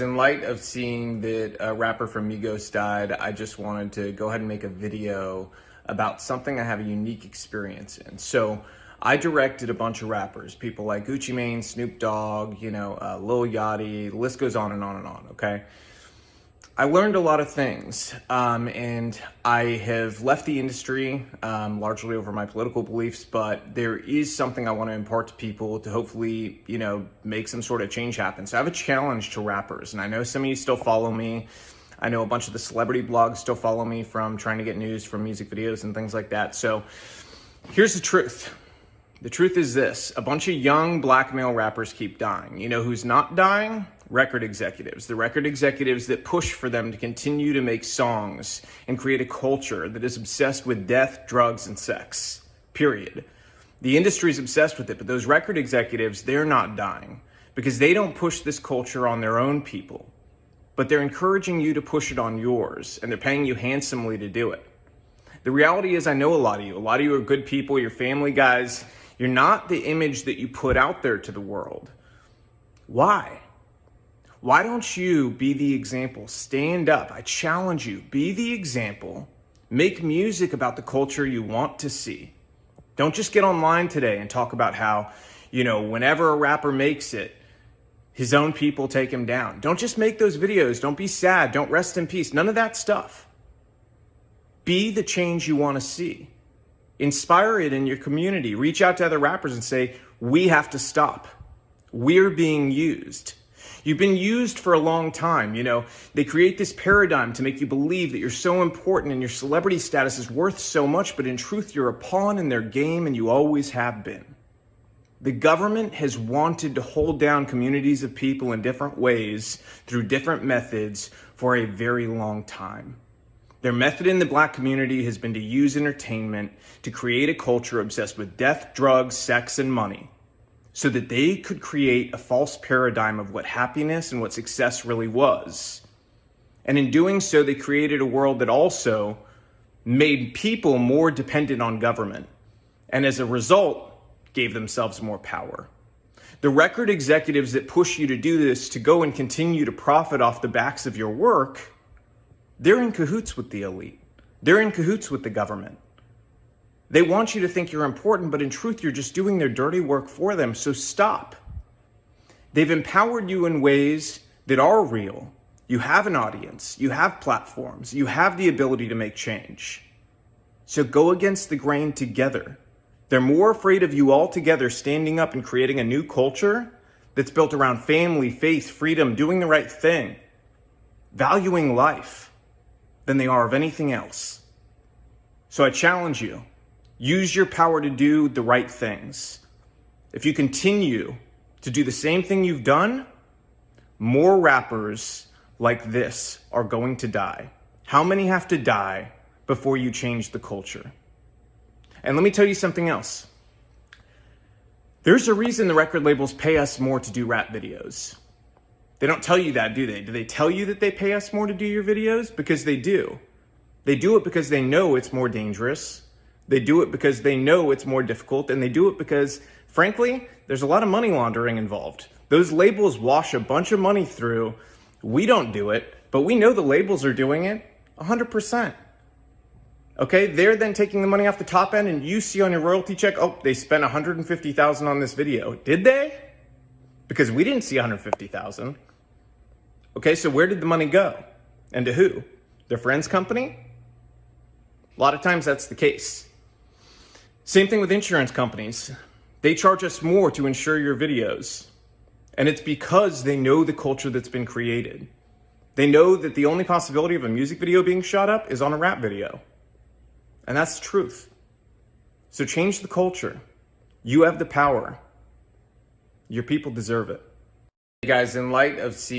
In light of seeing that a rapper from Migos died, I just wanted to go ahead and make a video about something I have a unique experience in. So I directed a bunch of rappers, people like Gucci Mane, Snoop Dogg, Lil Yachty, the list goes on and on and on, okay? I learned a lot of things, and I have left the industry largely over my political beliefs, but there is something I want to impart to people to hopefully, make some sort of change happen. So I have a challenge to rappers, and I know some of you still follow me. I know a bunch of the celebrity blogs still follow me from trying to get news from music videos and things like that. So here's the truth. The truth is this: a bunch of young black male rappers keep dying. You know who's not dying? Record executives. The record executives that push for them to continue to make songs and create a culture that is obsessed with death, drugs, and sex. Period. The industry is obsessed with it, but those record executives, they're not dying because they don't push this culture on their own people, but they're encouraging you to push it on yours, and they're paying you handsomely to do it. The reality is, I know a lot of you. A lot of you are good people. You're family guys. You're not the image that you put out there to the world. Why? Why don't you be the example? Stand up. I challenge you. Be the example. Make music about the culture you want to see. Don't just get online today and talk about how, whenever a rapper makes it, his own people take him down. Don't just make those videos. Don't be sad. Don't rest in peace. None of that stuff. Be the change you want to see. Inspire it in your community. Reach out to other rappers and say, we have to stop. We're being used. You've been used for a long time. They create this paradigm to make you believe that you're so important and your celebrity status is worth so much, but in truth, you're a pawn in their game and you always have been. The government has wanted to hold down communities of people in different ways through different methods for a very long time. Their method in the black community has been to use entertainment to create a culture obsessed with death, drugs, sex, and money, so that they could create a false paradigm of what happiness and what success really was. And in doing so, they created a world that also made people more dependent on government, and as a result, gave themselves more power. The record executives that push you to do this, to go and continue to profit off the backs of your work, they're in cahoots with the elite. They're in cahoots with the government. They want you to think you're important, but in truth, you're just doing their dirty work for them, so stop. They've empowered you in ways that are real. You have an audience, you have platforms, you have the ability to make change. So go against the grain together. They're more afraid of you all together standing up and creating a new culture that's built around family, faith, freedom, doing the right thing, valuing life, than they are of anything else. So I challenge you. Use your power to do the right things. If you continue to do the same thing you've done, more rappers like this are going to die. How many have to die before you change the culture? And let me tell you something else. There's a reason the record labels pay us more to do rap videos. They don't tell you that, do they? Do they tell you that they pay us more to do your videos? Because they do. They do it because they know it's more dangerous. They do it because they know it's more difficult, and they do it because, frankly, there's a lot of money laundering involved. Those labels wash a bunch of money through. We don't do it, but we know the labels are doing it 100%. Okay, they're then taking the money off the top end, and you see on your royalty check, oh, they spent $150,000 on this video. Did they? Because we didn't see $150,000. Okay, so where did the money go? And to who? Their friend's company? A lot of times that's the case. Same thing with insurance companies. They charge us more to insure your videos. And it's because they know the culture that's been created. They know that the only possibility of a music video being shot up is on a rap video. And that's the truth. So change the culture. You have the power. Your people deserve it. Hey guys, in light of seeing